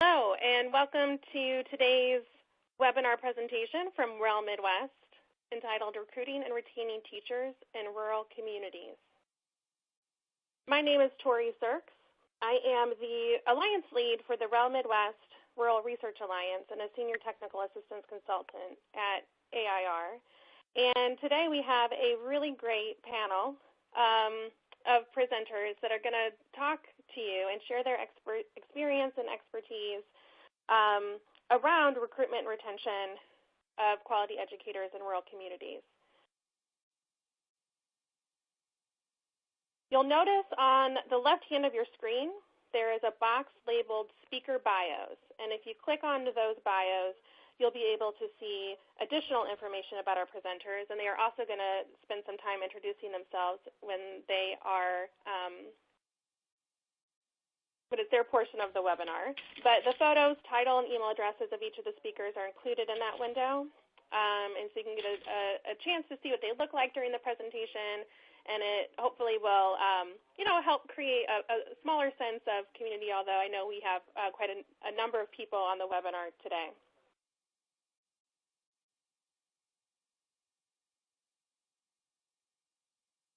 Hello, and welcome to today's webinar presentation from REL Midwest entitled Recruiting and Retaining Teachers in Rural Communities. My name is Tori Cirks. I am the Alliance Lead for the REL Midwest Rural Research Alliance and a Senior Technical Assistance Consultant at AIR. And today we have a really great panel of presenters that are going to talk to you and share their experience and expertise around recruitment and retention of quality educators in rural communities. You'll notice on the left hand of your screen there is a box labeled Speaker Bios, and if you click onto those bios, you'll be able to see additional information about our presenters, and they are also going to spend some time introducing themselves when they are but it's their portion of the webinar. But the photos, title, and email addresses of each of the speakers are included in that window, and so you can get a chance to see what they look like during the presentation, and it hopefully will help create a smaller sense of community, although I know we have quite a number of people on the webinar today.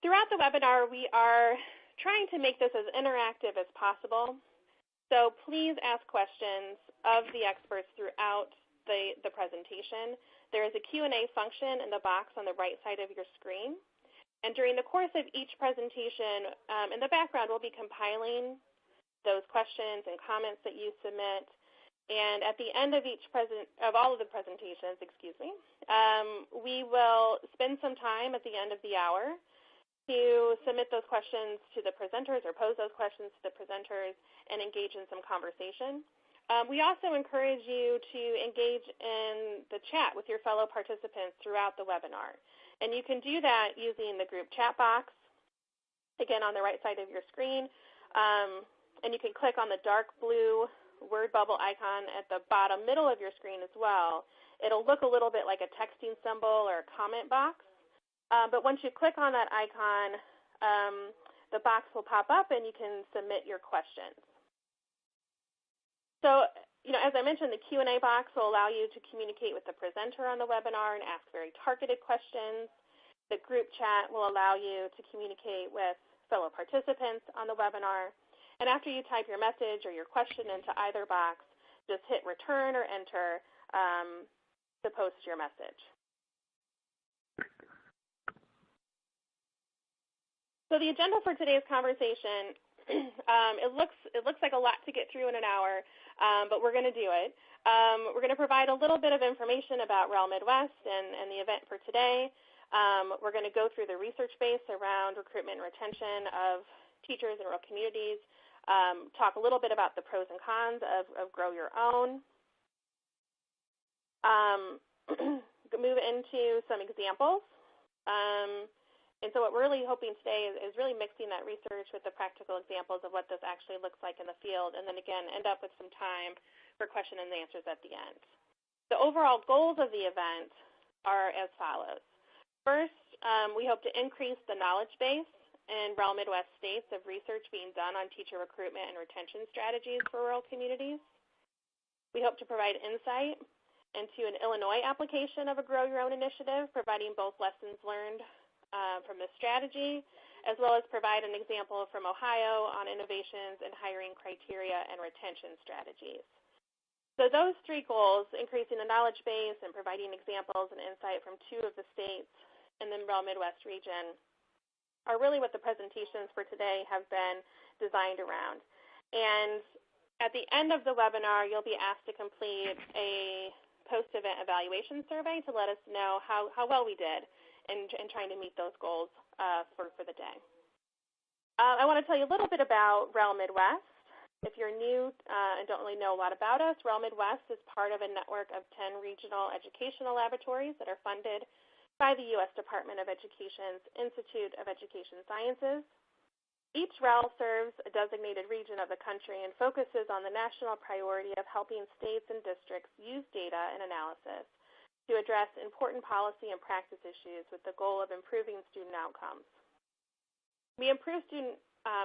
Throughout the webinar, we are trying to make this as interactive as possible, so please ask questions of the experts throughout the presentation. There is a Q&A function in the box on the right side of your screen, and during the course of each presentation, in the background, we'll be compiling those questions and comments that you submit, and at the end of all of the presentations, we will spend some time at the end of the hour to submit those questions to the presenters or pose those questions to the presenters and engage in some conversation. We also encourage you to engage in the chat with your fellow participants throughout the webinar. And you can do that using the group chat box, again on the right side of your screen. And you can click on the dark blue word bubble icon at the bottom middle of your screen as well. It'll look a little bit like a texting symbol or a comment box. But once you click on that icon, the box will pop up and you can submit your questions. So, as I mentioned, the Q&A box will allow you to communicate with the presenter on the webinar and ask very targeted questions. The group chat will allow you to communicate with fellow participants on the webinar. And after you type your message or your question into either box, just hit return or enter to post your message. So the agenda for today's conversation, it looks like a lot to get through in an hour, but we're going to do it. We're going to provide a little bit of information about REL Midwest and the event for today. We're going to go through the research base around recruitment and retention of teachers in rural communities, talk a little bit about the pros and cons of Grow Your Own, move into some examples. And so what we're really hoping today is really mixing that research with the practical examples of what this actually looks like in the field, and then again end up with some time for question and answers at the end. The overall goals of the event are as follows. First, we hope to increase the knowledge base in REL Midwest states of research being done on teacher recruitment and retention strategies for rural communities. We hope to provide insight into an Illinois application of a Grow Your Own initiative, providing both lessons learned from the strategy, as well as provide an example from Ohio on innovations in hiring criteria and retention strategies. So those three goals, increasing the knowledge base and providing examples and insight from two of the states in the REL Midwest region, are really what the presentations for today have been designed around. And at the end of the webinar, you'll be asked to complete a post-event evaluation survey to let us know how well we did in trying to meet those goals for the day. I want to tell you a little bit about REL Midwest. If you're new and don't really know a lot about us, REL Midwest is part of a network of 10 regional educational laboratories that are funded by the U.S. Department of Education's Institute of Education Sciences. Each REL serves a designated region of the country and focuses on the national priority of helping states and districts use data and analysis to address important policy and practice issues with the goal of improving student outcomes. We improve student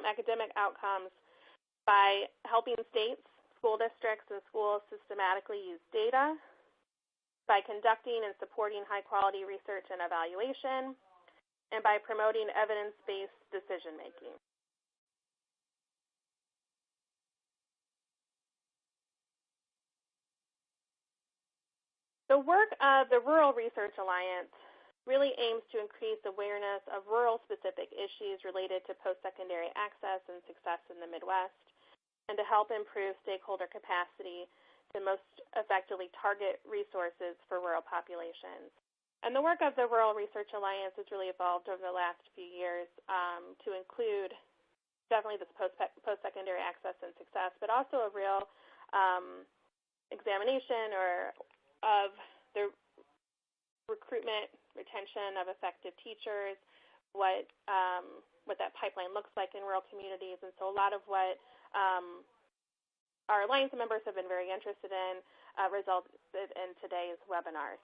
academic outcomes by helping states, school districts and schools systematically use data by conducting and supporting high-quality research and evaluation, and by promoting evidence-based decision-making. The work of the Rural Research Alliance really aims to increase awareness of rural-specific issues related to post-secondary access and success in the Midwest, and to help improve stakeholder capacity to most effectively target resources for rural populations. And the work of the Rural Research Alliance has really evolved over the last few years to include definitely this post-secondary access and success, but also a real examination of the recruitment, retention of effective teachers, what that pipeline looks like in rural communities. And so a lot of what our Alliance members have been very interested in resulted in today's webinars.